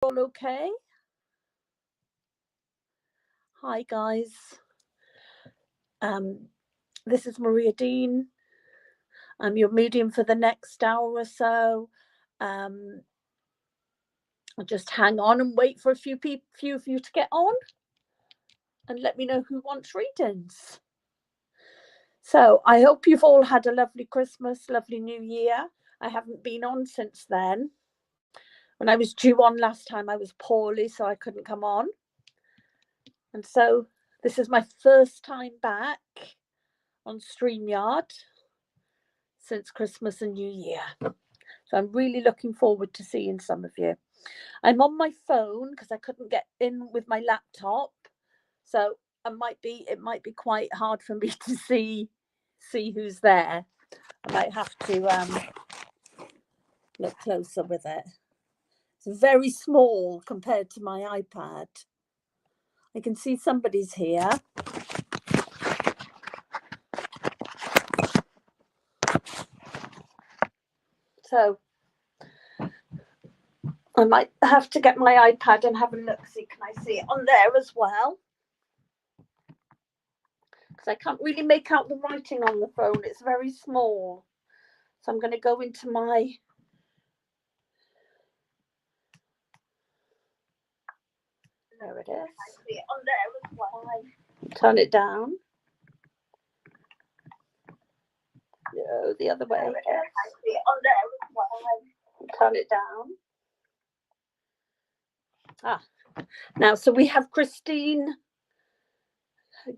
all okay? Hi guys. This is Maria Deane. I'm your medium for the next hour or so. Just hang on and wait for a few of you to get on, and let me know who wants readings. So I hope you've all had a lovely Christmas, lovely New Year. I haven't been on since then. When I was due on last time, I was poorly, so I couldn't come on. And so this is my first time back on StreamYard since Christmas and New Year. So I'm really looking forward to seeing some of you. I'm on my phone because I couldn't get in with my laptop. So it might be quite hard for me to see who's there. I might have to look closer with it. It's very small compared to my iPad. I can see somebody's here. So I might have to get my iPad and have a look. See, can I see it on there as well? Because I can't really make out the writing on the phone. It's very small. So I'm going to go into my... There it is. I see it on there as well. Turn it down. No, the other way. There it is. I see it on there as well. Turn it down. Now, so we have Christine.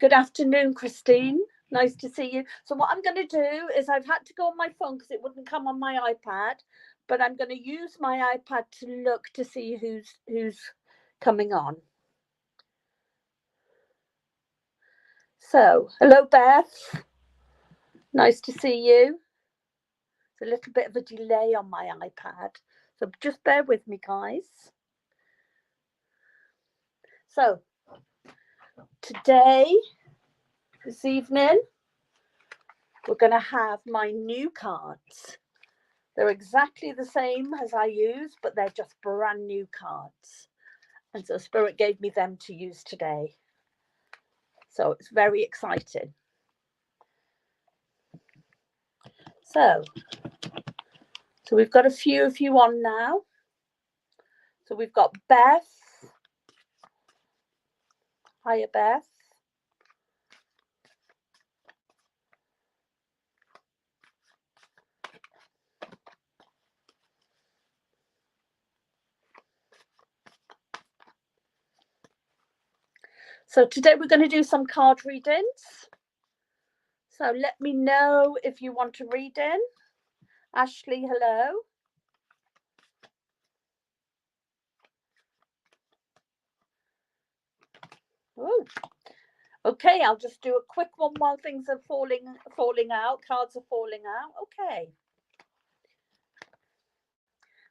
Good afternoon, Christine. Nice to see you. So what I'm going to do is I've had to go on my phone because it wouldn't come on my iPad, but I'm going to use my iPad to look to see who's coming on. So, hello, Beth. Nice to see you. There's a little bit of a delay on my iPad, so just bear with me, guys. So, today, this evening, we're going to have my new cards. They're exactly the same as I use, but they're just brand new cards. And so Spirit gave me them to use today. So it's very exciting. So we've got a few of you on now. So we've got Beth. Hiya, Beth. So today we're going to do some card readings. So let me know if you want to read in. Ashley, hello. Oh, okay. I'll just do a quick one while things are falling out. Cards are falling out. Okay.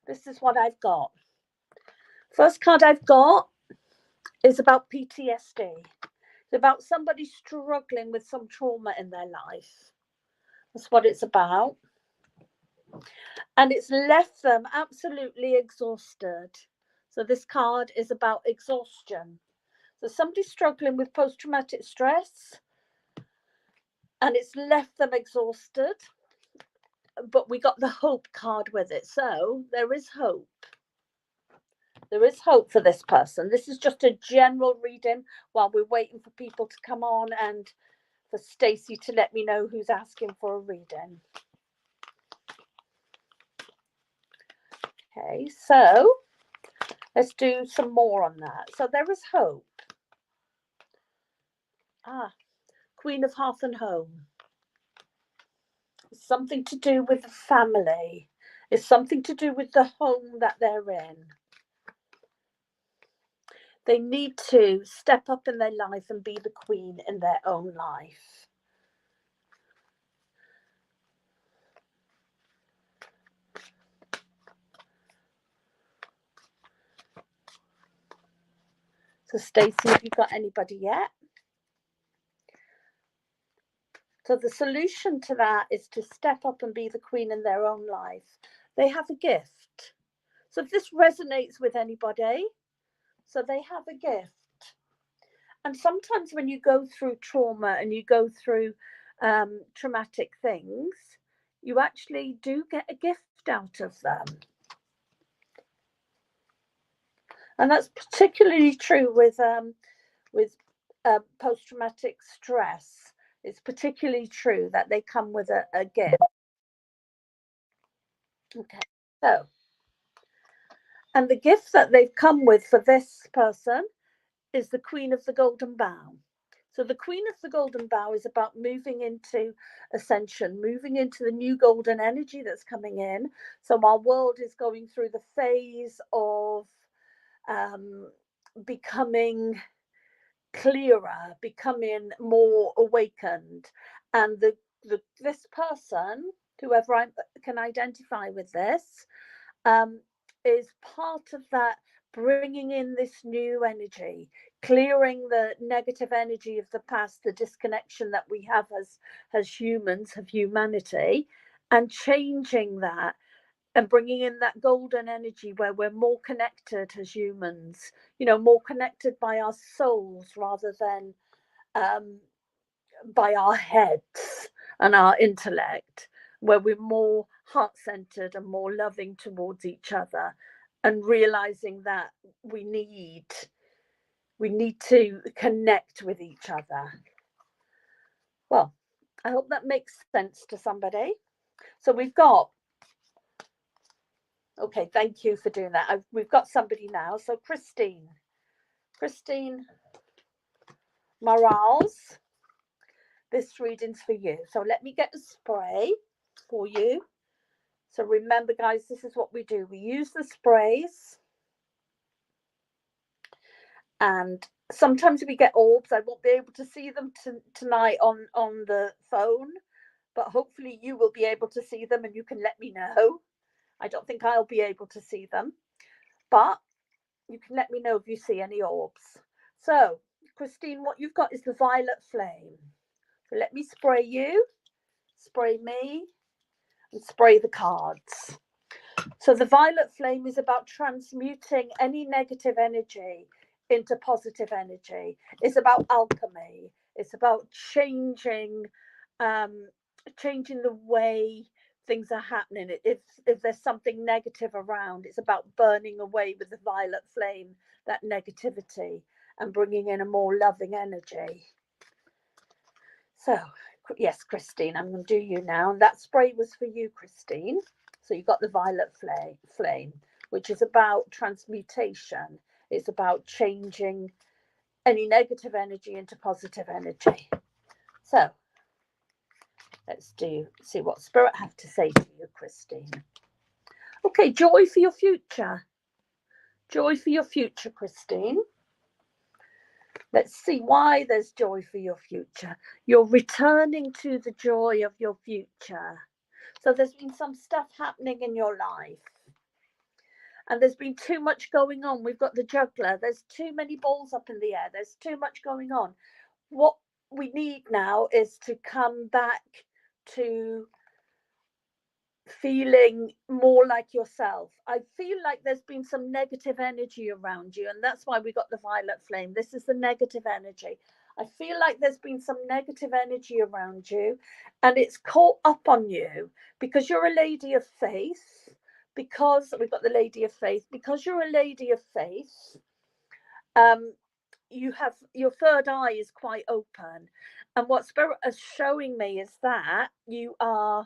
This is what I've got. First card I've got is about PTSD. It's about somebody struggling with some trauma in their life. That's what it's about. And it's left them absolutely exhausted. So this card is about exhaustion. So somebody's struggling with post-traumatic stress, and it's left them exhausted. But we got the hope card with it. So there is hope. There is hope for this person. This is just a general reading while we're waiting for people to come on and for Stacey to let me know who's asking for a reading. Okay, so let's do some more on that. So there is hope. Queen of Hearth and Home. It's something to do with the family. It's something to do with the home that they're in. They need to step up in their life and be the queen in their own life. So Stacey, have you got anybody yet? So the solution to that is to step up and be the queen in their own life. They have a gift. So if this resonates with anybody, so they have a gift. And sometimes when you go through trauma and you go through traumatic things, you actually do get a gift out of them. And that's particularly true with post-traumatic stress. It's particularly true that they come with a gift. Okay, so, and the gift that they've come with for this person is the Queen of the Golden Bough. So the Queen of the Golden Bough is about moving into ascension, moving into the new golden energy that's coming in. So our world is going through the phase of becoming clearer, becoming more awakened. And this person, whoever I can identify with this, is part of that, bringing in this new energy, clearing the negative energy of the past, the disconnection that we have as humans, of humanity, and changing that and bringing in that golden energy where we're more connected as humans, more connected by our souls rather than by our heads and our intellect, where we're more heart-centered and more loving towards each other, and realizing that we need to connect with each other. Well, I hope that makes sense to somebody. So we've got, okay, thank you for doing that. We've got somebody now. So Christine Morales, this reading's for you. So let me get a spray for you. So remember, guys, this is what we do. We use the sprays, and sometimes we get orbs. I won't be able to see them tonight on the phone, but hopefully you will be able to see them and you can let me know. I don't think I'll be able to see them, but you can let me know if you see any orbs. So, Christine, what you've got is the violet flame. So let me spray you, spray me, and spray the cards. So the violet flame is about transmuting any negative energy into positive energy. It's about alchemy. It's about changing the way things are happening. If there's something negative around, it's about burning away with the violet flame that negativity and bringing in a more loving energy. So yes, Christine, I'm going to do you now. And that spray was for you, Christine. So you've got the violet flame, which is about transmutation. It's about changing any negative energy into positive energy. So let's see what Spirit have to say to you, Christine. Okay, joy for your future. Joy for your future, Christine. Let's see why there's joy for your future. You're returning to the joy of your future. So there's been some stuff happening in your life, and there's been too much going on. We've got the juggler. There's too many balls up in the air. There's too much going on. What we need now is to come back to feeling more like yourself. I feel like there's been some negative energy around you, and that's why we got the violet flame. This is the negative energy. I feel like there's been some negative energy around you, and it's caught up on you because you're a lady of faith. Because we've got the lady of faith, because you're a lady of faith, you have, your third eye is quite open, and what Spirit is showing me is that you are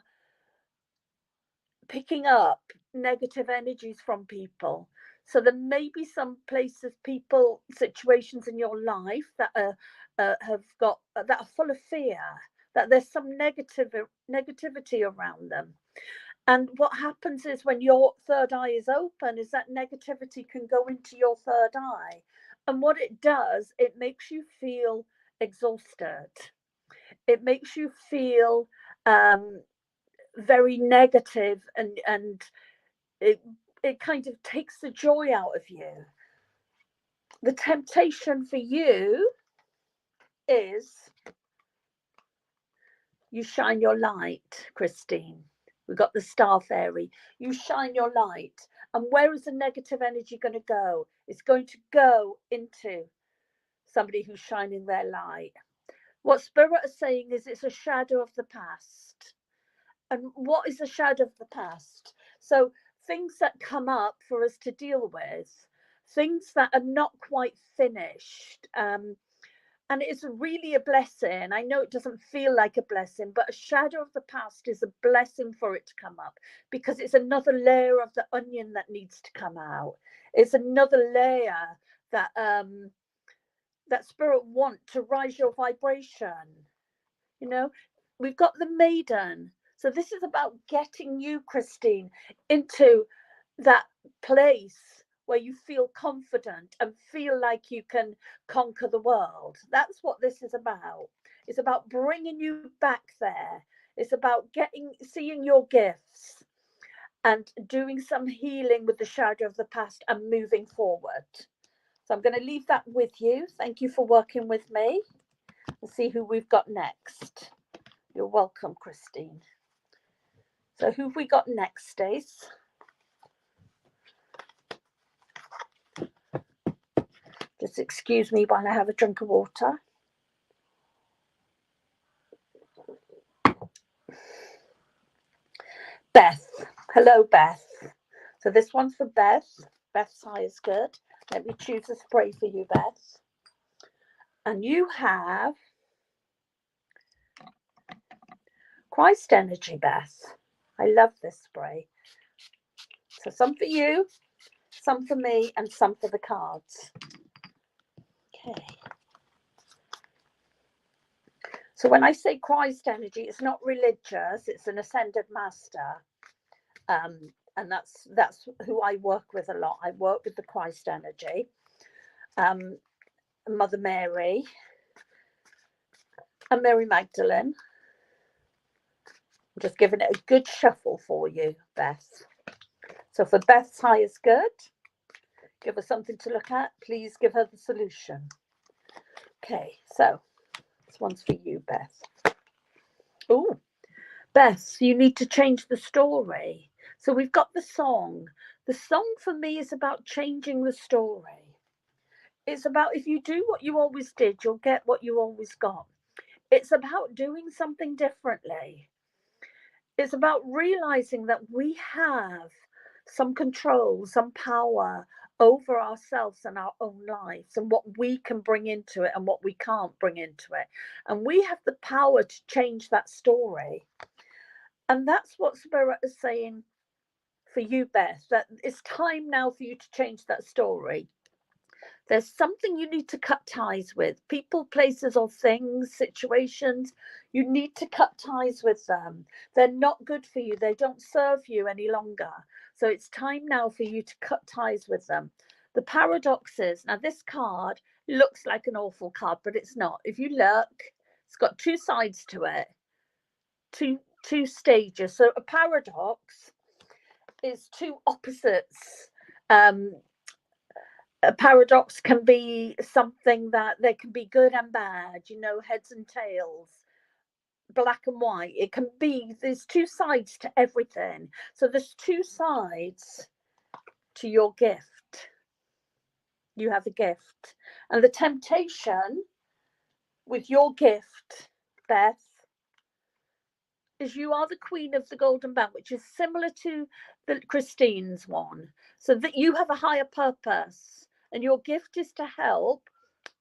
picking up negative energies from people. So there may be some places, people, situations in your life that are that are full of fear, that there's some negativity around them. And what happens is when your third eye is open, is that negativity can go into your third eye. And what it does, it makes you feel exhausted. It makes you feel very negative, and it kind of takes the joy out of you. The temptation for you is you shine your light, Christine. We've got the star fairy. You shine your light. And where is the negative energy going to go? It's going to go into somebody who's shining their light. What Spirit is saying is it's a shadow of the past. And what is the shadow of the past? So things that come up for us to deal with, things that are not quite finished. And it's really a blessing. I know it doesn't feel like a blessing, but a shadow of the past is a blessing for it to come up, because it's another layer of the onion that needs to come out. It's another layer that that Spirit want to rise your vibration. You know, we've got the Maiden. So this is about getting you, Christine, into that place where you feel confident and feel like you can conquer the world. That's what this is about. It's about bringing you back there. It's about seeing your gifts and doing some healing with the shadow of the past and moving forward. So I'm going to leave that with you. Thank you for working with me. Let's see who we've got next. You're welcome, Christine. So who have we got next, Stace? Just excuse me while I have a drink of water. Beth. Hello, Beth. So this one's for Beth. Beth's high is good. Let me choose a spray for you, Beth. And you have Christ energy, Beth. I love this spray. So some for you, some for me, and some for the cards. Okay. So when I say Christ energy, it's not religious, it's an ascended master. And that's who I work with a lot. I work with the Christ energy. Mother Mary and Mary Magdalene. I'm just giving it a good shuffle for you, Beth. So for Beth's high is good. Give her something to look at. Please give her the solution. Okay, so this one's for you, Beth. Oh, Beth, you need to change the story. So we've got the song. The song for me is about changing the story. It's about, if you do what you always did, you'll get what you always got. It's about doing something differently. It's about realizing that we have some control, some power over ourselves and our own lives, and what we can bring into it and what we can't bring into it. And we have the power to change that story. And that's what Spirit is saying for you, Beth, that it's time now for you to change that story. There's something you need to cut ties with. People, places, or things, situations. You need to cut ties with them. They're not good for you. They don't serve you any longer. So it's time now for you to cut ties with them. The paradox is, now this card looks like an awful card, but it's not. If you look, it's got two sides to it. Two stages. So a paradox is two opposites. A paradox can be something that there can be good and bad, you know, heads and tails, black and white. It can be, there's two sides to everything. So there's two sides to your gift. You have a gift. And the temptation with your gift, Beth, is you are the queen of the golden band, which is similar to the Christine's one. So that you have a higher purpose. And your gift is to help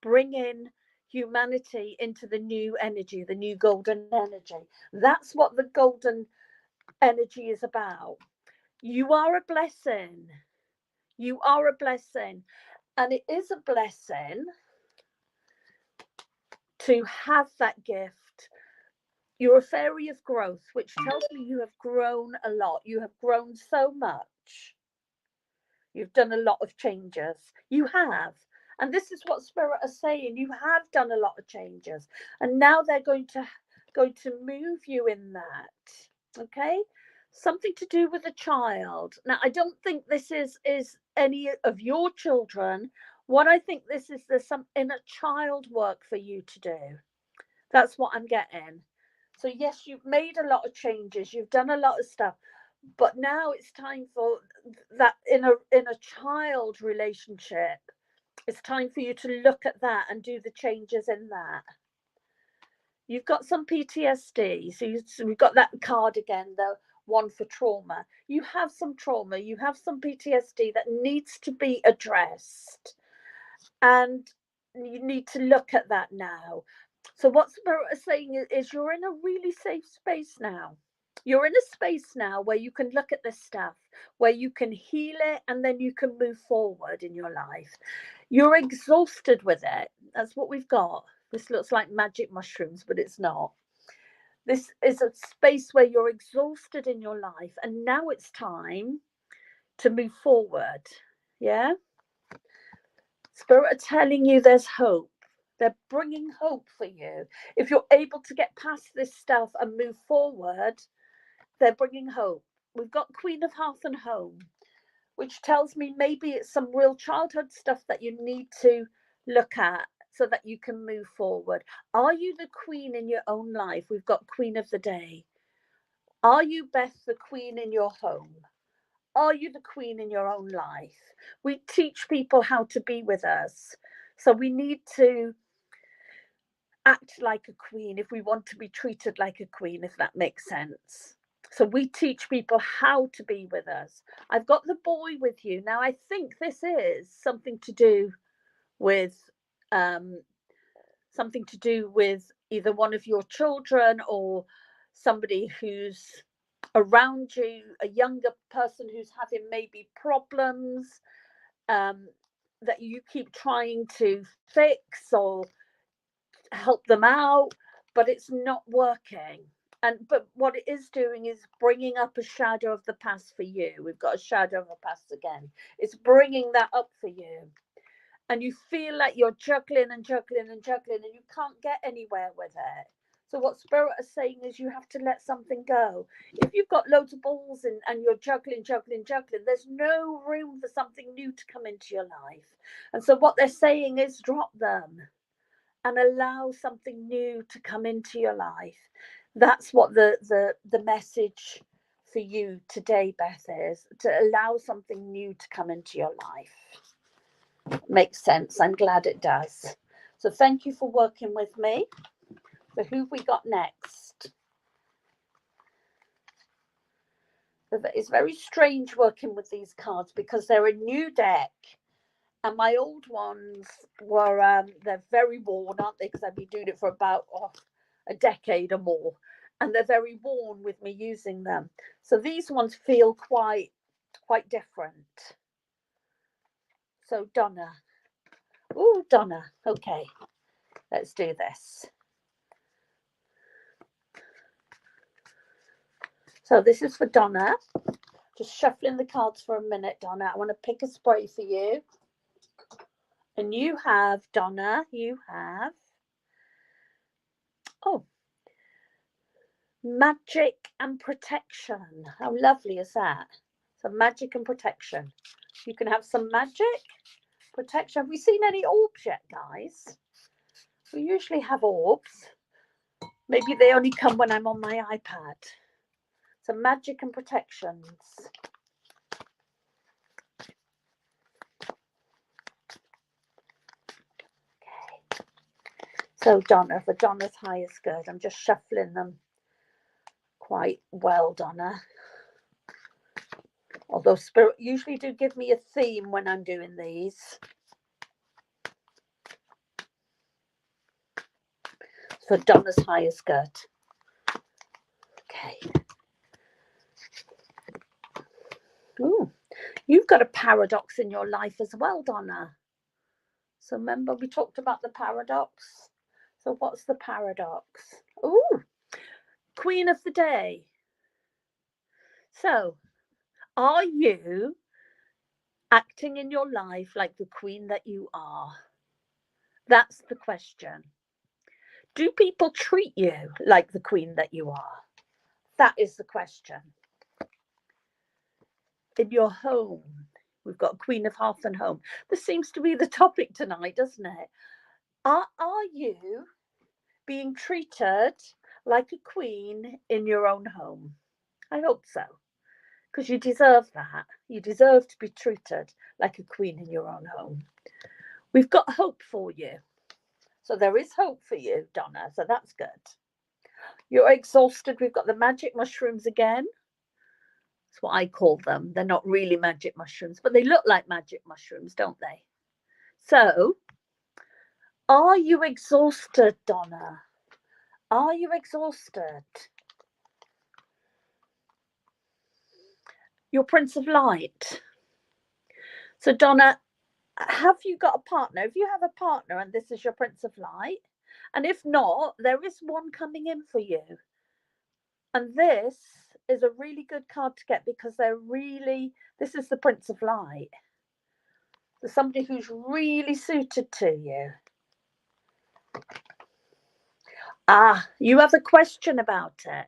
bring in humanity into the new energy, the new golden energy. That's what the golden energy is about. You are a blessing. You are a blessing. And it is a blessing to have that gift. You're a fairy of growth, which tells me you have grown a lot. You have grown so much. You've done a lot of changes. You have. And this is what Spirit are saying. You have done a lot of changes. And now they're going to move you in that. Okay? Something to do with a child. Now, I don't think this is any of your children. What I think this is, there's some inner child work for you to do. That's what I'm getting. So yes, you've made a lot of changes. You've done a lot of stuff. But now it's time for that in a child relationship. It's time for you to look at that and do the changes in that. You've got some PTSD, so we've got that card again, the one for trauma. You have some trauma, you have some PTSD that needs to be addressed, and you need to look at that now. So what Spirit is saying is you're in a really safe space now. You're in a space now where you can look at this stuff, where you can heal it, and then you can move forward in your life. You're exhausted with it. That's what we've got. This looks like magic mushrooms, but it's not. This is a space where you're exhausted in your life, and now it's time to move forward. Yeah? Spirit are telling you there's hope. They're bringing hope for you. If you're able to get past this stuff and move forward, they're bringing hope. We've got Queen of Hearth and Home, which tells me maybe it's some real childhood stuff that you need to look at so that you can move forward. Are you the queen in your own life? We've got Queen of the Day. Are you, Beth, the queen in your home? Are you the queen in your own life? We teach people how to be with us. So we need to act like a queen if we want to be treated like a queen, if that makes sense. So we teach people how to be with us. I've got the boy with you. Now, I think this is something to do with either one of your children or somebody who's around you, a younger person who's having maybe problems that you keep trying to fix or help them out, but it's not working. But what it is doing is bringing up a shadow of the past for you. We've got a shadow of the past again. It's bringing that up for you, and you feel like you're juggling and juggling and juggling, and you can't get anywhere with it. So what Spirit is saying is you have to let something go. If you've got loads of balls and you're juggling, there's no room for something new to come into your life. And so what they're saying is drop them and allow something new to come into your life. That's what the message for you today, Beth, is to allow something new to come into your life. Makes sense. I'm glad it does. So thank you for working with me. So who've we got next? It's very strange working with these cards because they're a new deck. And my old ones were, they're very worn, aren't they? Because I've been doing it for about a decade or more. And they're very worn with me using them. So these ones feel quite different. So Donna. Oh, Donna. Okay. Let's do this. So this is for Donna. Just shuffling the cards for a minute, Donna. I want to pick a spray for you. And you have, Donna, you have, magic and protection. How lovely is that? So magic and protection. You can have some magic, protection. Have we seen any orbs yet, guys? We usually have orbs. Maybe they only come when I'm on my iPad. So magic and protections. Okay. So Donna, for Donna's highest good, I'm just shuffling them quite well, Donna. Although Spirit usually do give me a theme when I'm doing these. For Donna's highest good. Okay. Ooh, you've got a paradox in your life as well, Donna. So remember we talked about the paradox. So what's the paradox? Ooh, Queen of the Day. So are you acting in your life like the queen that you are? That's the question. Do people treat you like the queen that you are? That is the question. In your home, we've got Queen of Hearth and Home. This seems to be the topic tonight, doesn't it? Are you being treated like a queen in your own home? I hope so. because you deserve that. You deserve to be treated like a queen in your own home. We've got hope for you. So there is hope for you, Donna. So that's good. You're exhausted. We've got the magic mushrooms again. That's what I call them. They're not really magic mushrooms, but they look like magic mushrooms, don't they? So, are you exhausted, Donna? Are you exhausted? Your Prince of Light. So, Donna, have you got a partner? If you have a partner and this is your Prince of Light, and if not, there is one coming in for you. And this is a really good card to get because this is the Prince of Light. There's somebody who's really suited to you. You have a question about it.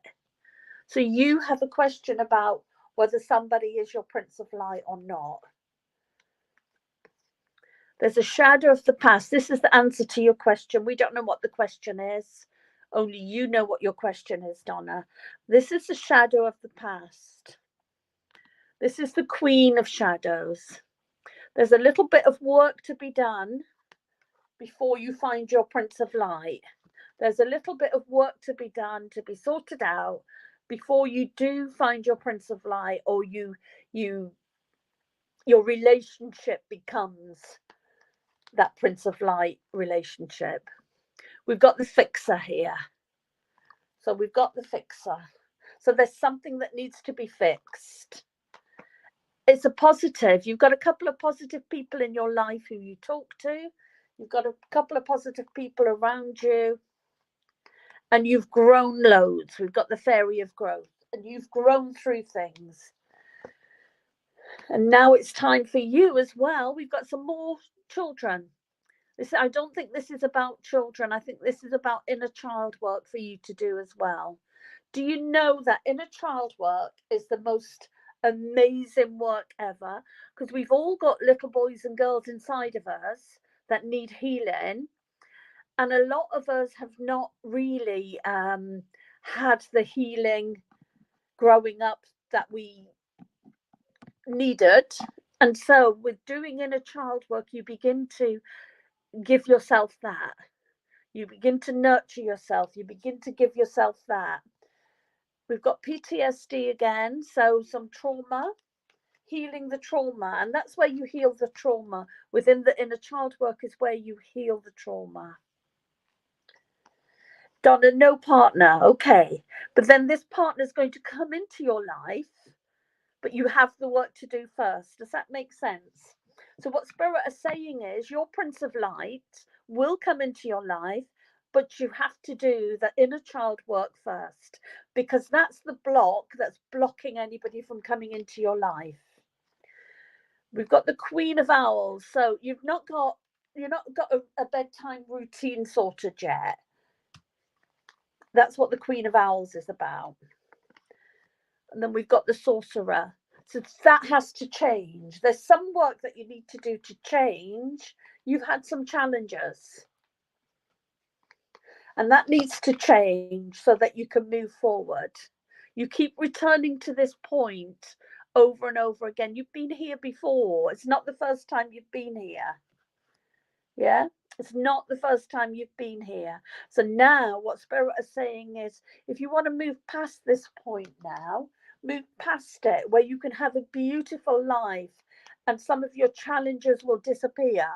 So you have a question about whether somebody is your Prince of Light or not. There's a shadow of the past. This is the answer to your question. We don't know what the question is. Only you know what your question is, Donna. This is the shadow of the past. This is the Queen of Shadows. There's a little bit of work to be done before you find your Prince of Light. There's a little bit of work to be done, to be sorted out before you do find your Prince of Light, or your relationship becomes that Prince of Light relationship. We've got the fixer here. So we've got the fixer. So there's something that needs to be fixed. It's a positive. You've got a couple of positive people in your life who you talk to. You've got a couple of positive people around you. And you've grown loads. We've got the fairy of growth. And you've grown through things. And now it's time for you as well. We've got some more children. I don't think this is about children. I think this is about inner child work for you to do as well. Do you know that inner child work is the most amazing work ever? Because we've all got little boys and girls inside of us that need healing. And a lot of us have not really had the healing growing up that we needed. And so with doing inner child work, you begin to give yourself that. You begin to nurture yourself. You begin to give yourself that. We've got PTSD again. So some trauma, healing the trauma. And that's where you heal the trauma. Within the inner child work is where you heal the trauma. Donna, no partner. Okay. But then this partner is going to come into your life, but you have the work to do first. Does that make sense? So what Spirit is saying is your Prince of Light will come into your life, but you have to do the inner child work first, because that's the block that's blocking anybody from coming into your life. We've got the Queen of Owls. So you've not got a bedtime routine sorted yet. That's what the Queen of Owls is about. And then we've got the Sorcerer. So that has to change. There's some work that you need to do to change. You've had some challenges. And that needs to change so that you can move forward. You keep returning to this point over and over again. You've been here before. It's not the first time you've been here. Yeah? It's not the first time you've been here. So now what Spirit is saying is, if you want to move past this point now, move past it, where you can have a beautiful life and some of your challenges will disappear.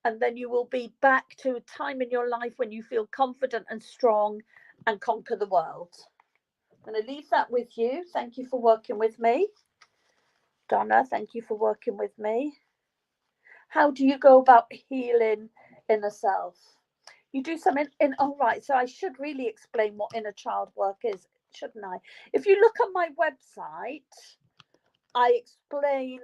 And then you will be back to a time in your life when you feel confident and strong and conquer the world. I'm going to leave that with you. Thank you for working with me. Donna, thank you for working with me. How do you go about healing inner self? You do something oh, right. So I should really explain what inner child work is, shouldn't I? If you look at my website, I explain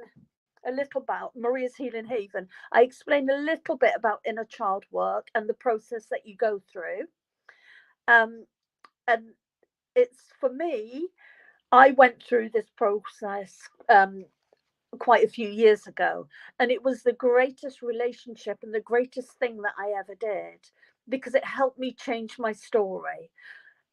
a little about Maria's Healing Haven. I explain a little bit about inner child work and the process that you go through. And it's, for me, I went through this process quite a few years ago, and it was the greatest relationship and the greatest thing that I ever did, because it helped me change my story.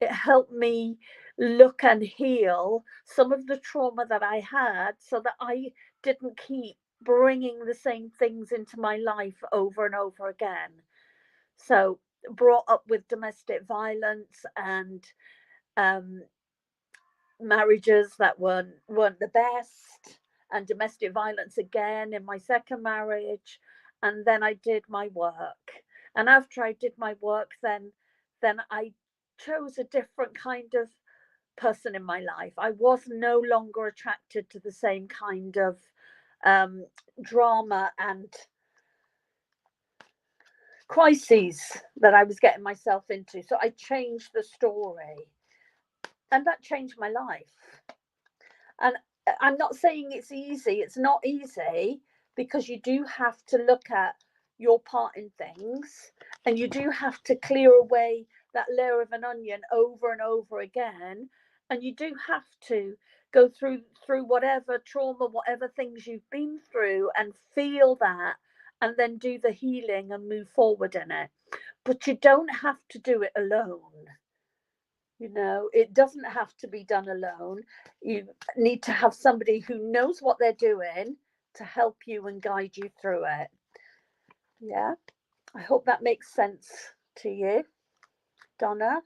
it helped me look and heal some of the trauma that I had, so that I didn't keep bringing the same things into my life over and over again. So, brought up with domestic violence and um, marriages that weren't the best, and domestic violence again in my second marriage. And then I did my work, and after I did my work, then I chose a different kind of person in my life. I was no longer attracted to the same kind of um, drama and crises that I was getting myself into. So I changed the story, and that changed my life. And I'm not saying it's easy. It's not easy, because you do have to look at your part in things, and you do have to clear away that layer of an onion over and over again. And you do have to go through whatever trauma, whatever things you've been through, and feel that, and then do the healing and move forward in it. But you don't have to do it alone. You know, it doesn't have to be done alone. You need to have somebody who knows what they're doing to help you and guide you through it. Yeah, I hope that makes sense to you, Donna.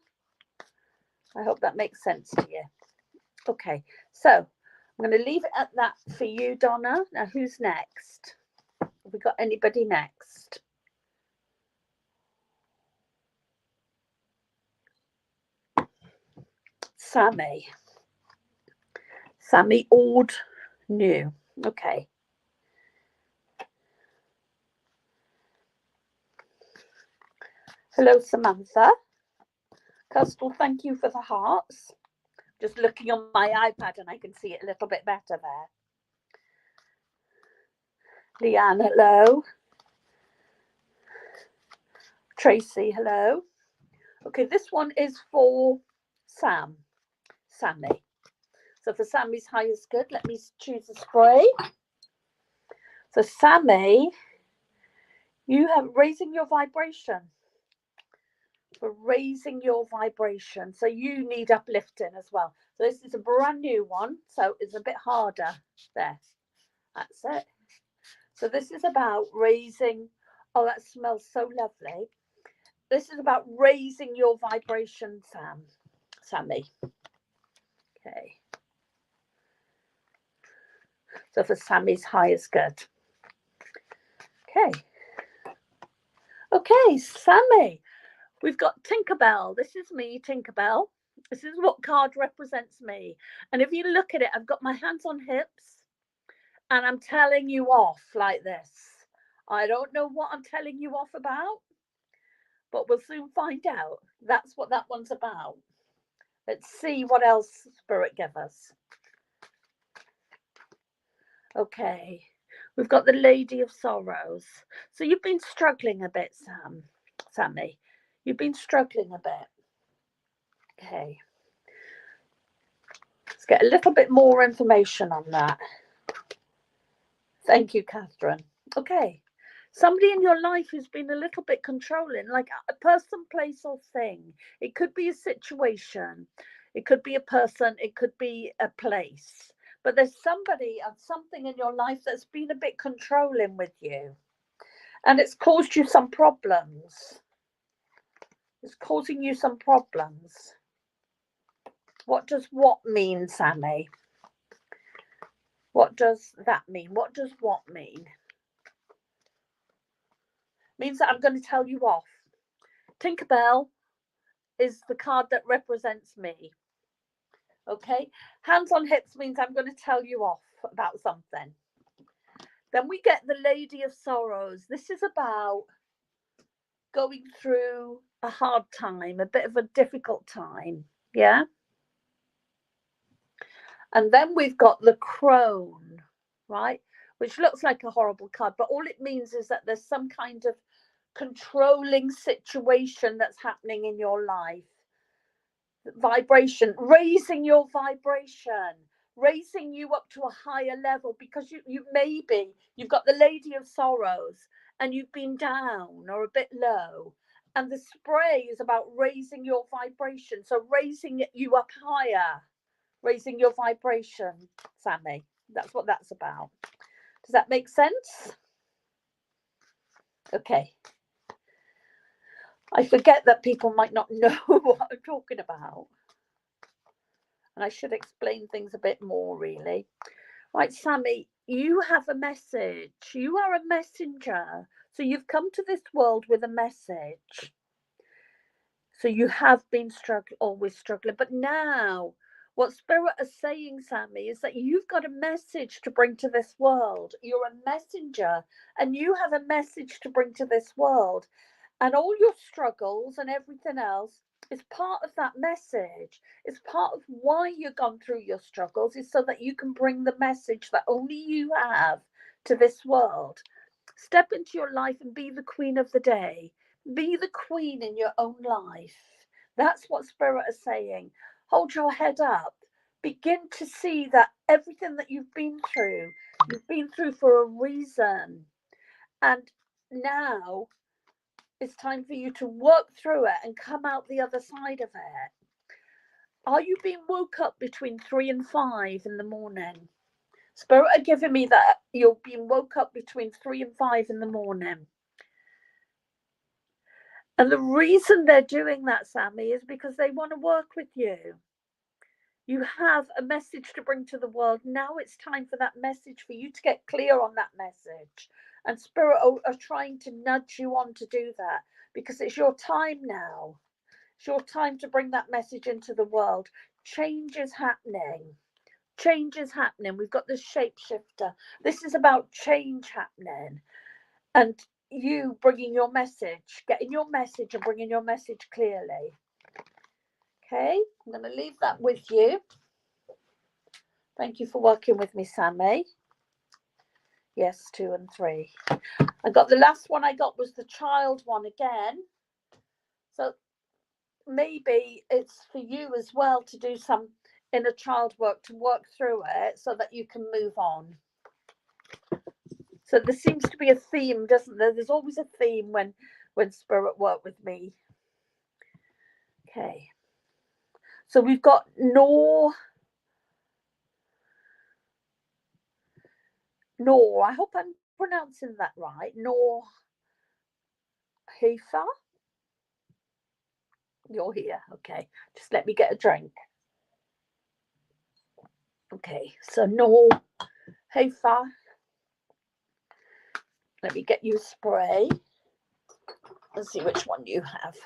I hope that makes sense to you. Okay, so I'm going to leave it at that for you, Donna. Now, who's next? Have we got anybody next? Sammy. Sammy Ord New. Okay. Hello, Samantha. Custal, thank you for the hearts. Just looking on my iPad and I can see it a little bit better there. Leanne, hello. Tracy, hello. Okay, this one is for Sammy. So for Sammy's highest good, let me choose a spray. So Sammy, you have raising your vibration. For raising your vibration. So you need uplifting as well. So this is a brand new one. So it's a bit harder there. That's it. So this is about raising. Oh, that smells so lovely. This is about raising your vibration, Sammy. Okay. So for Sammy's highest good. Okay. Okay, Sammy. We've got Tinkerbell. This is me, Tinkerbell. This is what card represents me. And if you look at it, I've got my hands on hips and I'm telling you off like this. I don't know what I'm telling you off about, but we'll soon find out. That's what that one's about. Let's see what else Spirit give us. Okay. We've got the Lady of Sorrows. So you've been struggling a bit, Sammy. You've been struggling a bit. Okay. Let's get a little bit more information on that. Thank you, Catherine. Okay. Somebody in your life who's been a little bit controlling, like a person, place, or thing. It could be a situation. It could be a person. It could be a place. But there's somebody and something in your life that's been a bit controlling with you. And it's caused you some problems. It's causing you some problems. What does what mean, Sammy? What does that mean? What does what mean? Means that I'm going to tell you off. Tinkerbell is the card that represents me. Okay? Hands on hips means I'm going to tell you off about something. Then we get the Lady of Sorrows. This is about going through a hard time, a bit of a difficult time. Yeah? And then we've got the Crone, right? Which looks like a horrible card, but all it means is that there's some kind of controlling situation that's happening in your life. Vibration, raising your vibration, raising you up to a higher level, because you've got the Lady of Sorrows and you've been down or a bit low, And the spray is about raising your vibration. So raising you up higher, raising your vibration, Sammy. That's what that's about. Does that make sense? Okay. I forget that people might not know what I'm talking about. And I should explain things a bit more, really. Right, Sammy, you have a message. You are a messenger. So you've come to this world with a message. So you have been always struggling. But now, what Spirit is saying, Sammy, is that you've got a message to bring to this world. You're a messenger, and you have a message to bring to this world. And all your struggles and everything else is part of that message. It's part of why you've gone through your struggles, is so that you can bring the message that only you have to this world. Step into your life and be the queen of the day. Be the queen in your own life. That's what Spirit is saying. Hold your head up. Begin to see that everything that you've been through for a reason. And now it's time for you to work through it and come out the other side of it. Are you being woke up between 3 and 5 in the morning? Spirit are giving me that you're being woke up between 3 and 5 in the morning. And the reason they're doing that, Sammy, is because they want to work with you. You have a message to bring to the world. Now it's time for that message, for you to get clear on that message. And Spirit are trying to nudge you on to do that, because it's your time now. It's your time to bring that message into the world. Change is happening. Change is happening. We've got the shapeshifter. This is about change happening. And you bringing your message, getting your message and bringing your message clearly. Okay, I'm going to leave that with you. Thank you for working with me, Sammy. Yes, 2 and 3. I got the last one I got was the child one again. So maybe it's for you as well to do some inner child work, to work through it so that you can move on. So there seems to be a theme, doesn't there? There's always a theme when Spirit work with me. Okay. So we've got Nor, I hope I'm pronouncing that right. Nor Heifa. You're here. Okay. Just let me get a drink. Okay. So Nor Heifa. Let me get you a spray. Let's see which one you have.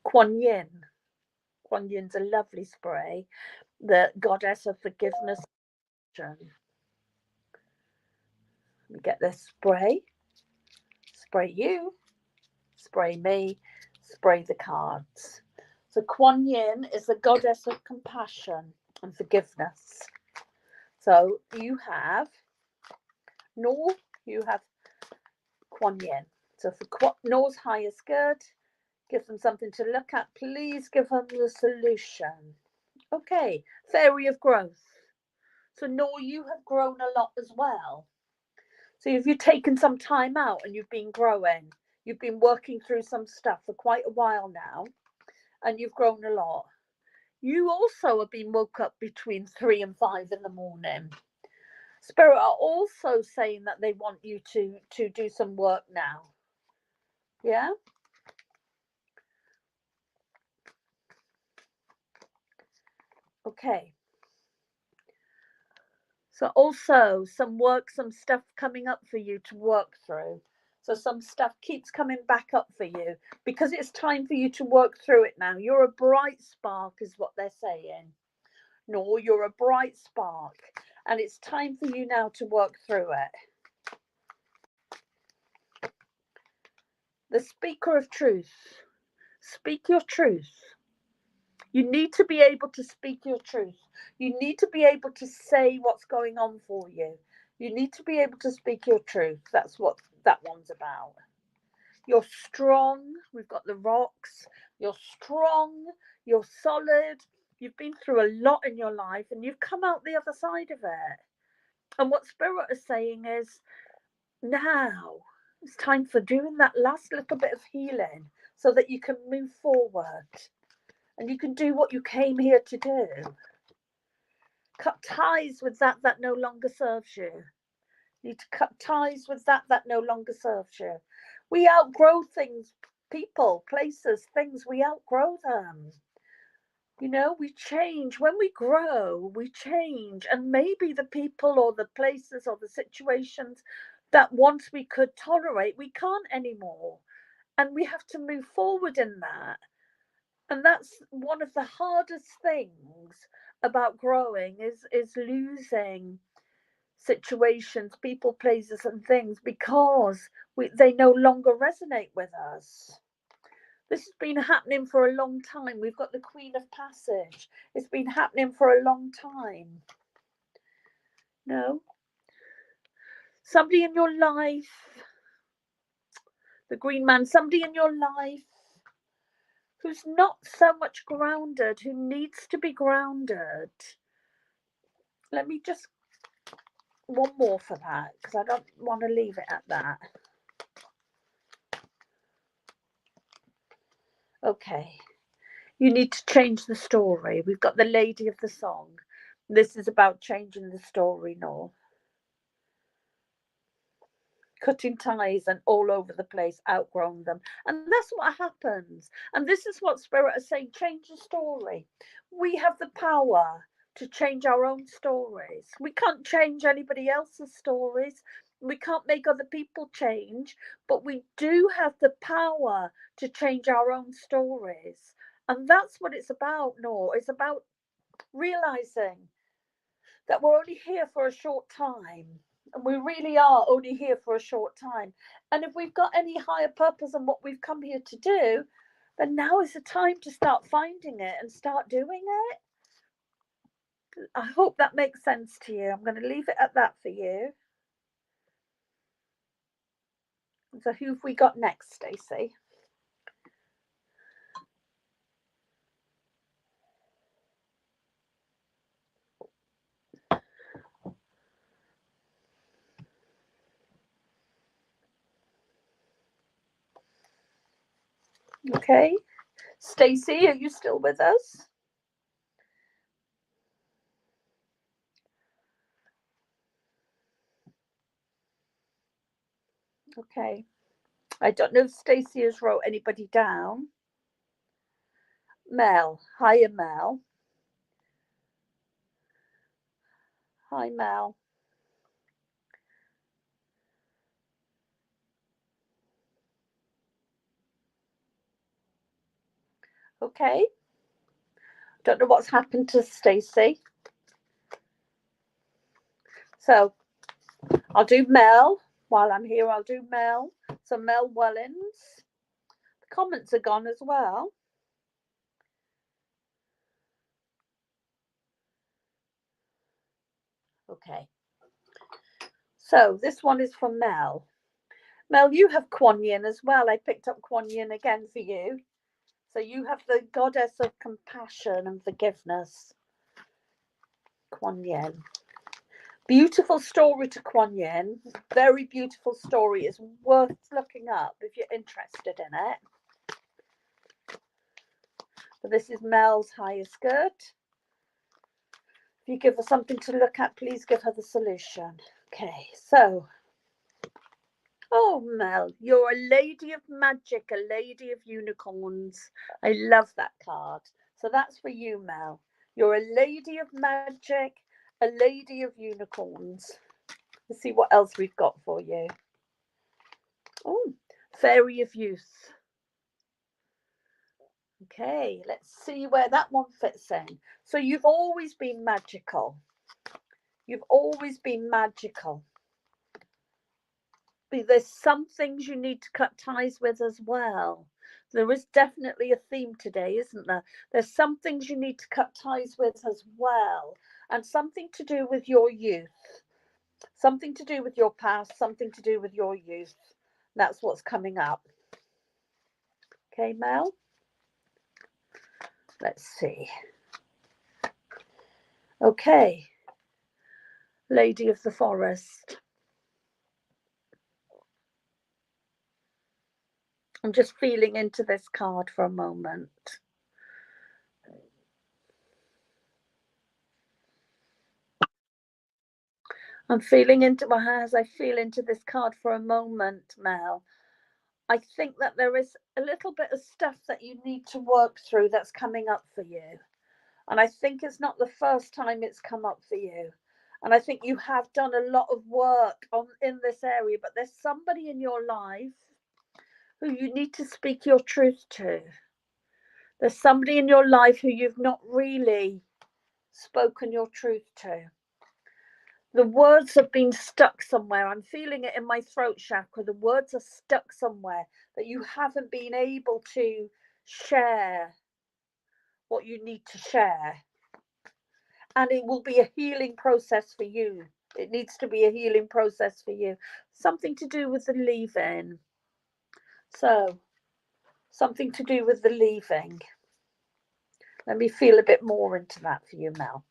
Kuan Yin. Kuan Yin's a lovely spray. The goddess of forgiveness. Let me get this spray. Spray you. Spray me. Spray the cards. So Kuan Yin is the goddess of compassion and forgiveness. So you have Nor, you have Kuan Yin. So for Nor's highest good, give them something to look at. Please give them the solution. Okay, fairy of growth. So Nor, you have grown a lot as well. So if you've taken some time out and you've been growing, you've been working through some stuff for quite a while now, and you've grown a lot. You also have been woke up between 3 and 5 in the morning. Spirit are also saying that they want you to do some work now. Yeah? Okay. So also some work, some stuff coming up for you to work through. So some stuff keeps coming back up for you because it's time for you to work through it now. You're a bright spark is what they're saying. No, you're a bright spark. And it's time for you now to work through it. The speaker of truth. Speak your truth. You need to be able to speak your truth. You need to be able to say what's going on for you. You need to be able to speak your truth. That's what that one's about. You're strong. We've got the rocks. You're strong. You're solid. You've been through a lot in your life and you've come out the other side of it. And what Spirit is saying is, now It's time for doing that last little bit of healing so that you can move forward and you can do what you came here to do. Cut ties with that no longer serves you. You need to cut ties with that no longer serves you. We outgrow things, people, places, things. We outgrow them. You know, we change. When we grow, we change. And maybe the people or the places or the situations that once we could tolerate, we can't anymore. And we have to move forward in that. And that's one of the hardest things about growing is losing situations, people, places and things because they no longer resonate with us. This has been happening for a long time. We've got the Queen of Passage. It's been happening for a long time. No? Somebody in your life, the Green Man, somebody in your life who's not so much grounded, who needs to be grounded. Let me just, one more for that, because I don't want to leave it at that. Okay. You need to change the story. We've got the Lady of the Song. This is about changing the story, no? Cutting ties and all over the place, outgrown them. And that's what happens. And this is what Spirit is saying, change the story. We have the power to change our own stories. We can't change anybody else's stories. We can't make other people change, but we do have the power to change our own stories. And that's what it's about, no? It's about realizing that we're only here for a short time. And we really are only here for a short time. And if we've got any higher purpose in what we've come here to do, then now is the time to start finding it and start doing it. I hope that makes sense to you. I'm going to leave it at that for you. So who have we got next, Stacey? Okay. Stacey, are you still with us? Okay. I don't know if Stacey has wrote anybody down. Mel. Hiya, Mel. Hi, Mel. Okay. Don't know what's happened to Stacey. So I'll do Mel. While I'm here, I'll do Mel. So Mel Wellens. The comments are gone as well. Okay. So this one is from Mel. Mel, you have Kuan Yin as well. I picked up Kuan Yin again for you. So you have the goddess of compassion and forgiveness. Kuan Yin. Beautiful story to Kuan Yin. Very beautiful story. It's worth looking up if you're interested in it. So this is Mel's highest good. If you give her something to look at, please give her the solution. Okay, so. Oh, Mel, you're a lady of magic, a lady of unicorns. I love that card. So that's for you, Mel. You're a lady of magic, a lady of unicorns. Let's see what else we've got for you. Oh, fairy of youth. Okay, let's see where that one fits in. So you've always been magical. You've always been magical. There's some things you need to cut ties with as well. There is definitely a theme today, isn't there? There's some things you need to cut ties with as well, and something to do with your youth, something to do with your past, something to do with your youth. That's what's coming up. Okay, Mel? Let's see. Okay. Lady of the Forest. I'm just feeling into this card for a moment. I'm feeling into as I feel into this card for a moment, Mel. I think that there is a little bit of stuff that you need to work through that's coming up for you. And I think it's not the first time it's come up for you. And I think you have done a lot of work in this area, but there's somebody in your life who you need to speak your truth to. There's somebody in your life who you've not really spoken your truth to. The words have been stuck somewhere. I'm feeling it in my throat chakra. The words are stuck somewhere that you haven't been able to share what you need to share. And it will be a healing process for you. It needs to be a healing process for you. Something to do with the leaving. So, something to do with the leaving. Let me feel a bit more into that for you, Mel.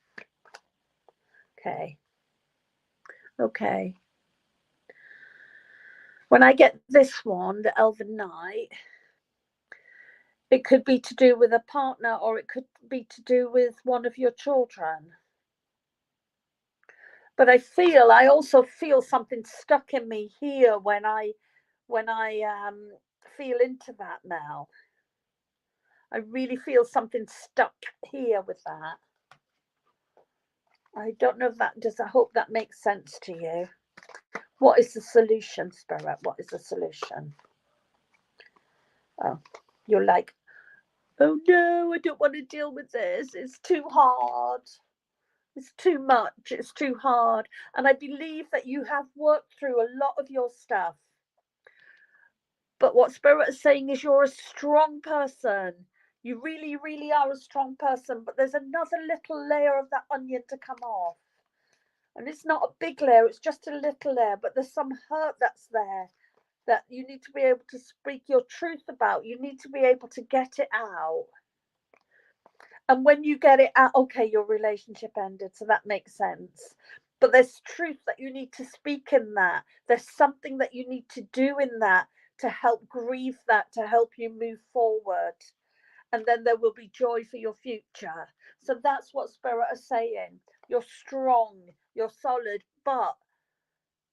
Okay. Okay. When I get this one, the Elven Knight, it could be to do with a partner, or it could be to do with one of your children. But I also feel something stuck in me here when I feel into that now. I really feel something stuck here with that. I don't know if that does. I hope that makes sense to you. What is the solution, Spirit? What is the solution? Oh, you're like, oh no, I don't want to deal with this. It's too hard. It's too much. It's too hard. And I believe that you have worked through a lot of your stuff. But what Spirit is saying is you're a strong person. You really, really are a strong person. But there's another little layer of that onion to come off. And it's not a big layer. It's just a little layer. But there's some hurt that's there that you need to be able to speak your truth about. You need to be able to get it out. And when you get it out, okay, your relationship ended, so that makes sense. But there's truth that you need to speak in that. There's something that you need to do in that to help grieve that, to help you move forward. And then there will be joy for your future. So that's what Spirit is saying. You're strong, you're solid, but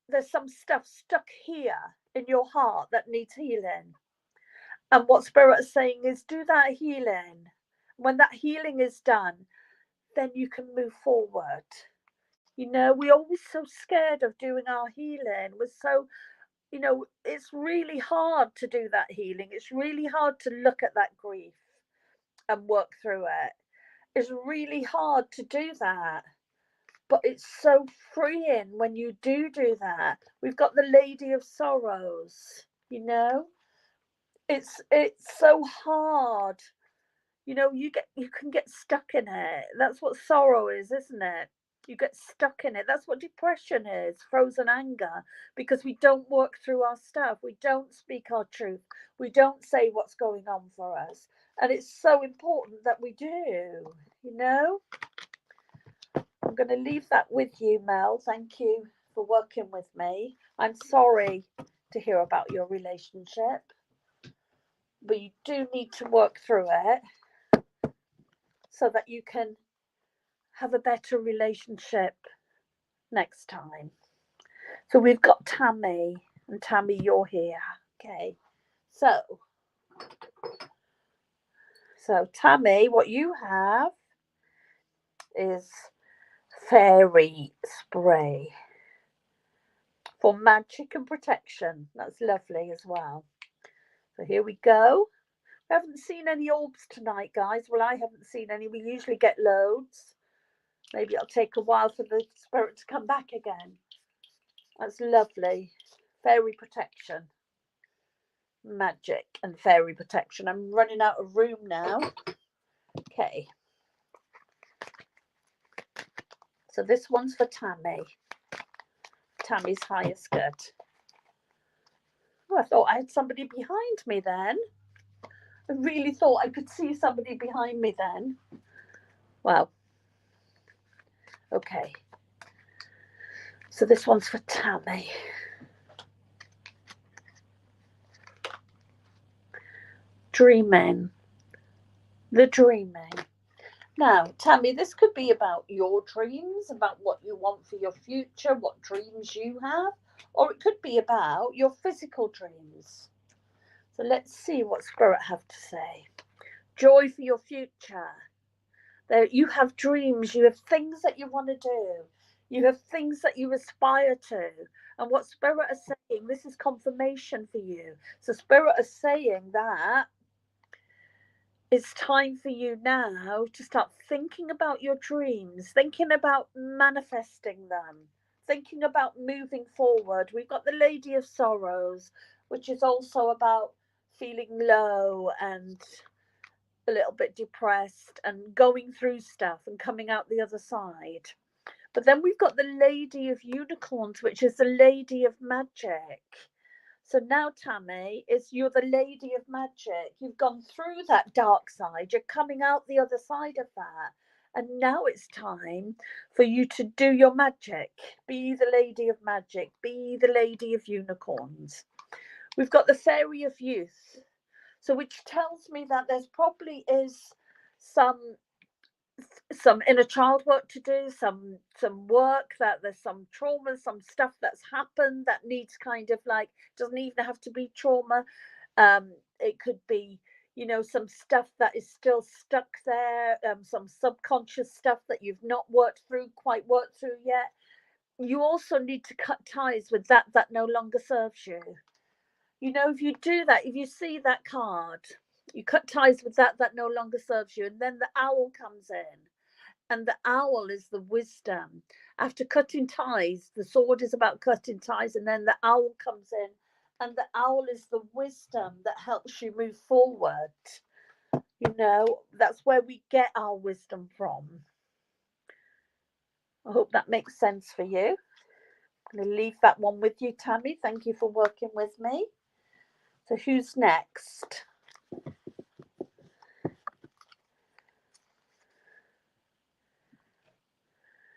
there's some stuff stuck here in your heart that needs healing. And what Spirit is saying is do that healing. When that healing is done, then you can move forward. You know, we're always so scared of doing our healing. We're so, you know, it's really hard to do that healing. It's really hard to look at that grief and work through it. It's really hard to do that. But it's so freeing when you do that. We've got the Lady of Sorrows, you know. It's so hard. You know, you can get stuck in it. That's what sorrow is, isn't it? You get stuck in it. That's what depression is, frozen anger, because we don't work through our stuff. We don't speak our truth. We don't say what's going on for us. And it's so important that we do, you know? I'm going to leave that with you, Mel. Thank you for working with me. I'm sorry to hear about your relationship, but you do need to work through it so that you can have a better relationship next time. So we've got Tammy, and Tammy, you're here. Okay. So Tammy, what you have is fairy spray for magic and protection. That's lovely as well. So here we go. We haven't seen any orbs tonight, guys. Well, I haven't seen any. We usually get loads. Maybe it'll take a while for the spirit to come back again. That's lovely. Fairy protection. Magic and fairy protection. I'm running out of room now. Okay. So this one's for Tammy. Tammy's highest good. Oh, I thought I had somebody behind me then. I really thought I could see somebody behind me then. Wow. Okay. So this one's for Tammy. dreaming. The dreaming. Now, Tammy, this could be about your dreams, about what you want for your future, what dreams you have, or it could be about your physical dreams. So let's see what Spirit have to say. Joy for your future. There, you have dreams, you have things that you want to do, you have things that you aspire to. And what Spirit is saying, this is confirmation for you. So Spirit is saying that it's time for you now to start thinking about your dreams, thinking about manifesting them, thinking about moving forward. We've got the Lady of Sorrows, which is also about feeling low and a little bit depressed and going through stuff and coming out the other side. But then we've got the Lady of Unicorns, which is the Lady of Magic. So now, Tammy, you're the Lady of Magic. You've gone through that dark side. You're coming out the other side of that. And now it's time for you to do your magic. Be the Lady of Magic. Be the Lady of Unicorns. We've got the Fairy of Youth. So which tells me that there's probably is some inner child work to do, some work, that there's some trauma, some stuff that's happened that needs kind of like, doesn't even have to be trauma. It could be, you know, some stuff that is still stuck there, some subconscious stuff that you've not quite worked through yet. You also need to cut ties with that no longer serves you. You know, if you do that, if you see that card, you cut ties with that no longer serves you, and then the owl comes in. And the owl is the wisdom. After cutting ties, the sword is about cutting ties, and then the owl comes in, and the owl is the wisdom that helps you move forward. You know, that's where we get our wisdom from. I hope that makes sense for you. I'm going to leave that one with you, Tammy. Thank you for working with me. So who's next?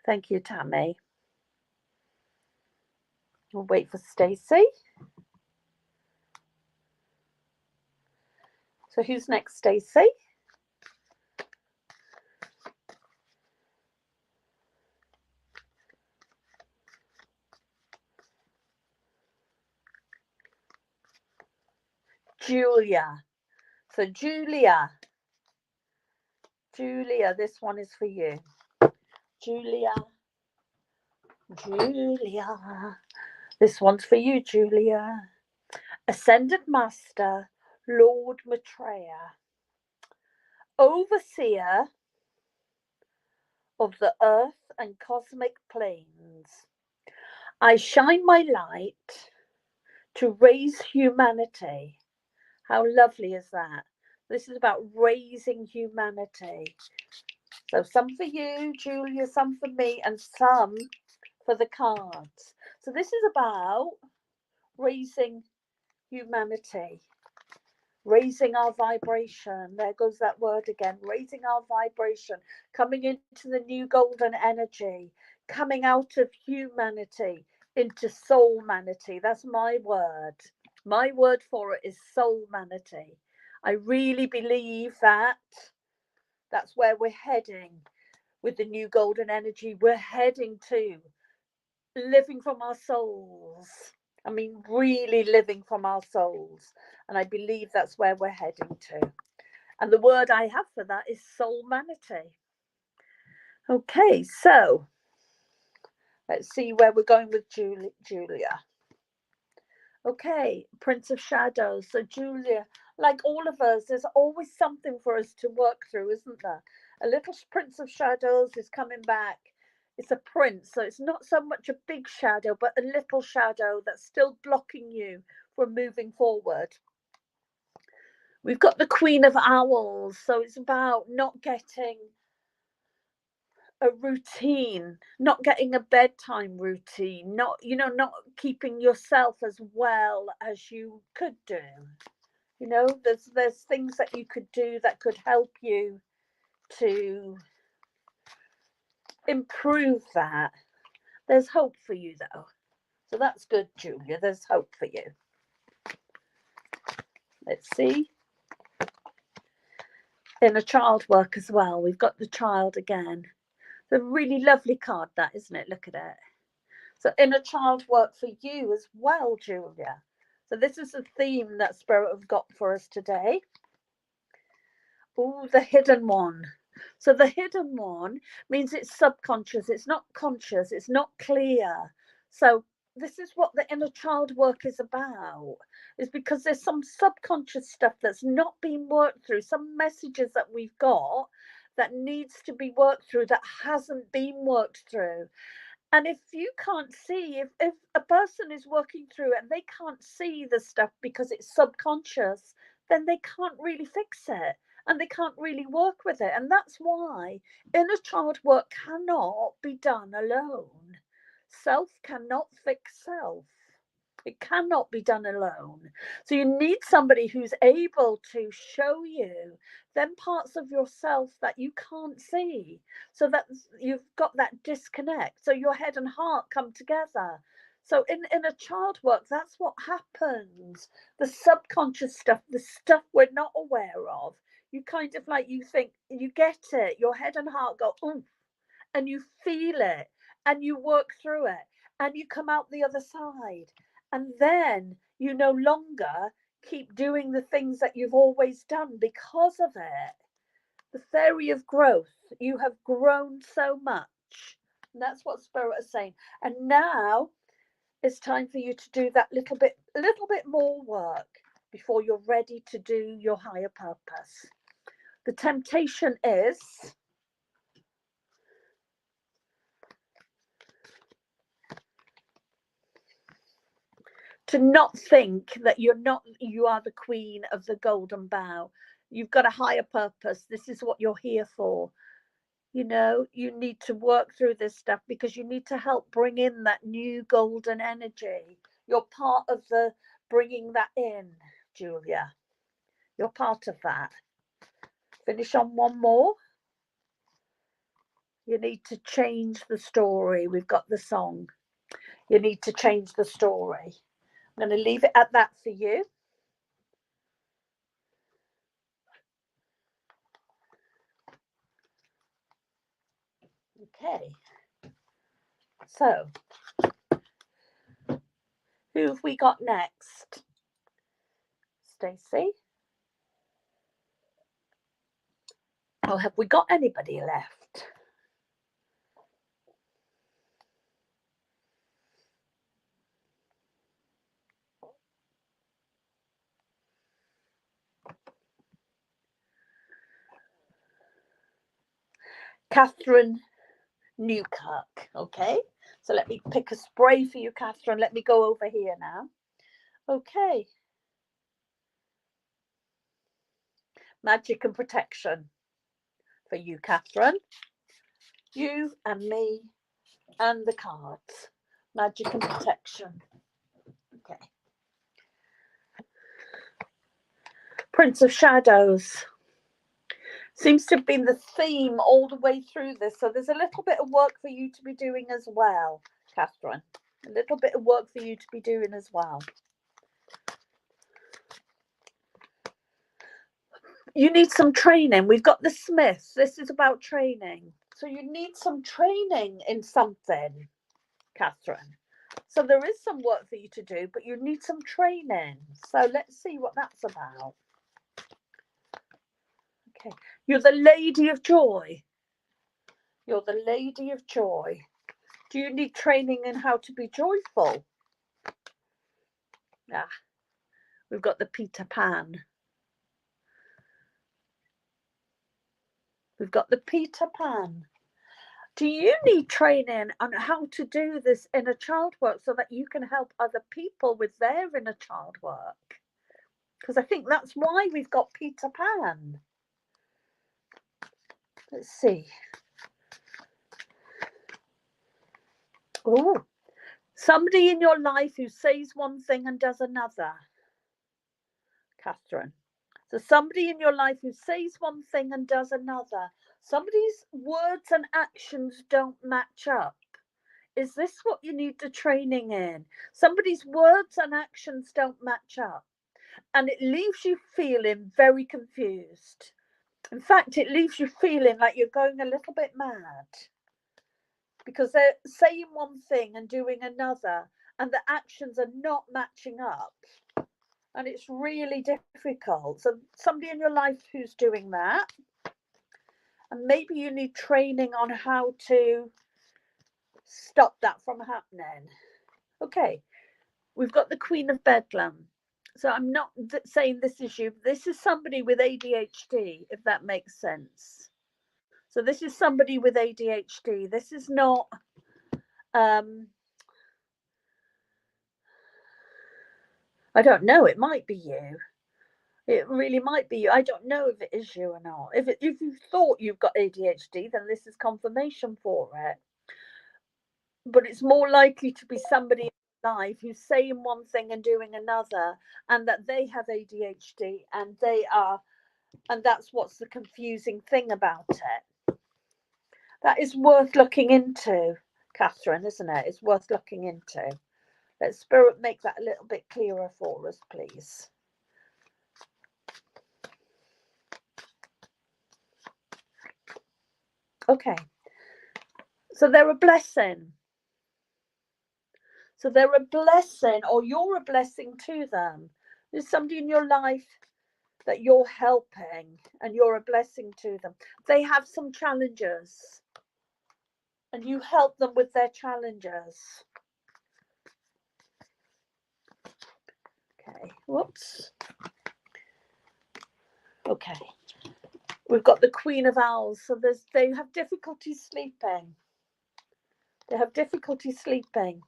Thank you, Tammy. We'll wait for Stacey. So who's next, Stacey? Julia. So Julia, this one is for you. Julia, this one's for you, Julia. Ascended Master, Lord Maitreya, Overseer of the earth and cosmic planes, I shine my light to raise humanity. How lovely is that? This is about raising humanity. So some for you, Julia, some for me, and some for the cards. So this is about raising humanity, raising our vibration. There goes that word again, raising our vibration, coming into the new golden energy, coming out of humanity into soul-manity. That's my word. My word for it is soul-manity. I really believe that that's where we're heading with the new golden energy. We're heading to living from our souls. I mean, really living from our souls. And I believe that's where we're heading to. And the word I have for that is soul-manity. Okay, so let's see where we're going with Julia. Okay, Prince of Shadows. So Julia, like all of us, there's always something for us to work through, isn't there? A little Prince of Shadows is coming back. It's a prince, so it's not so much a big shadow, but a little shadow that's still blocking you from moving forward. We've got the Queen of Owls, so it's about not getting a routine, not getting a bedtime routine, not keeping yourself as well as you could do. You know, there's things that you could do that could help you to improve that. There's hope for you though. So that's good, Julia. There's hope for you. Let's see. inner child work as well. We've got the child again. It's a really lovely card, that, isn't it? Look at it. So inner child work for you as well, Julia. So this is the theme that Spirit have got for us today. Oh, the hidden one. So the hidden one means it's subconscious. It's not conscious. It's not clear. So this is what the inner child work is about, is because there's some subconscious stuff that's not being worked through, some messages that we've got that needs to be worked through that hasn't been worked through. And if you can't see, if a person is working through it and they can't see the stuff because it's subconscious, then they can't really fix it and they can't really work with it. And that's why inner child work cannot be done alone. Self cannot fix self. It cannot be done alone. So you need somebody who's able to show you them parts of yourself that you can't see, so that you've got that disconnect, so your head and heart come together. So in a child work, that's what happens. The subconscious stuff, the stuff we're not aware of, you kind of like, you think you get it, your head and heart go oomph, and you feel it and you work through it and you come out the other side. And then you no longer keep doing the things that you've always done because of it. The fairy of growth. You have grown so much. And that's what Spirit is saying. And now it's time for you to do that little bit more work before you're ready to do your higher purpose. The temptation is to not think that you are the queen of the golden bough. You've got a higher purpose. This is what you're here for. You know, you need to work through this stuff because you need to help bring in that new golden energy. You're part of the bringing that in, Julia. You're part of that. Finish on one more. You need to change the story. We've got the song. You need to change the story. I'm going to leave it at that for you. Okay. So, who have we got next? Stacey? Or have we got anybody left? Catherine Newkirk. Okay. So let me pick a spray for you, Catherine. Let me go over here now. Okay. Magic and protection for you, Catherine. You and me and the cards. Magic and protection. Okay. Prince of Shadows. Seems to have been the theme all the way through this. So there's a little bit of work for you to be doing as well, Catherine. A little bit of work for you to be doing as well. You need some training. We've got the Smiths. This is about training. So you need some training in something, Catherine. So there is some work for you to do, but you need some training. So let's see what that's about. Okay. You're the Lady of Joy. You're the Lady of Joy. Do you need training in how to be joyful? Ah, we've got the Peter Pan. We've got the Peter Pan. Do you need training on how to do this inner child work so that you can help other people with their inner child work? Because I think that's why we've got Peter Pan. Let's see. Oh, somebody in your life who says one thing and does another, Catherine. So somebody in your life who says one thing and does another. Somebody's words and actions don't match up. Is this what you need the training in? Somebody's words and actions don't match up. And it leaves you feeling very confused. In fact, it leaves you feeling like you're going a little bit mad, because they're saying one thing and doing another, and the actions are not matching up. And it's really difficult. So somebody in your life who's doing that, and maybe you need training on how to stop that from happening. Okay, we've got the Queen of Bedlam. So I'm not saying this is you. This is somebody with ADHD, if that makes sense. So this is somebody with ADHD. This is not I don't know, it might be you. It really might be you. I don't know if it is you or not. If you thought you've got ADHD, then this is confirmation for it. But it's more likely to be somebody in life who's saying one thing and doing another, and that they have ADHD, and that's what's the confusing thing about it. That is worth looking into, Catherine, isn't it? It's worth looking into. Let Spirit make that a little bit clearer for us, please. Okay. So they're a blessing. So they're a blessing, or you're a blessing to them. There's somebody in your life that you're helping, and you're a blessing to them. They have some challenges, and you help them with their challenges. Okay, whoops. Okay, we've got the Queen of Owls. So they have difficulty sleeping. They have difficulty sleeping.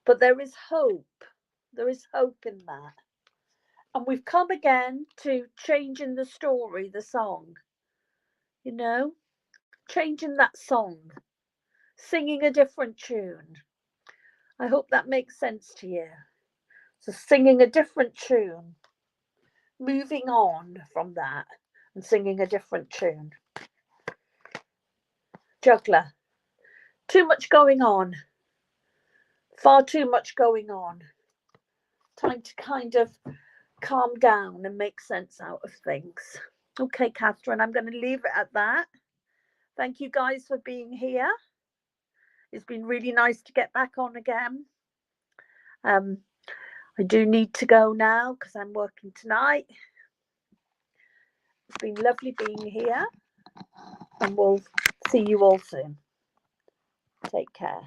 But there is hope. There is hope in that. And we've come again to changing the story, the song. You know, changing that song, singing a different tune. I hope that makes sense to you. So singing a different tune, moving on from that and singing a different tune. Juggler, too much going on. Far too much going on. Time to kind of calm down and make sense out of things. Okay, Catherine, I'm going to leave it at that. Thank you guys for being here. It's been really nice to get back on again. I do need to go now because I'm working tonight. It's been lovely being here, and we'll see you all soon. Take care.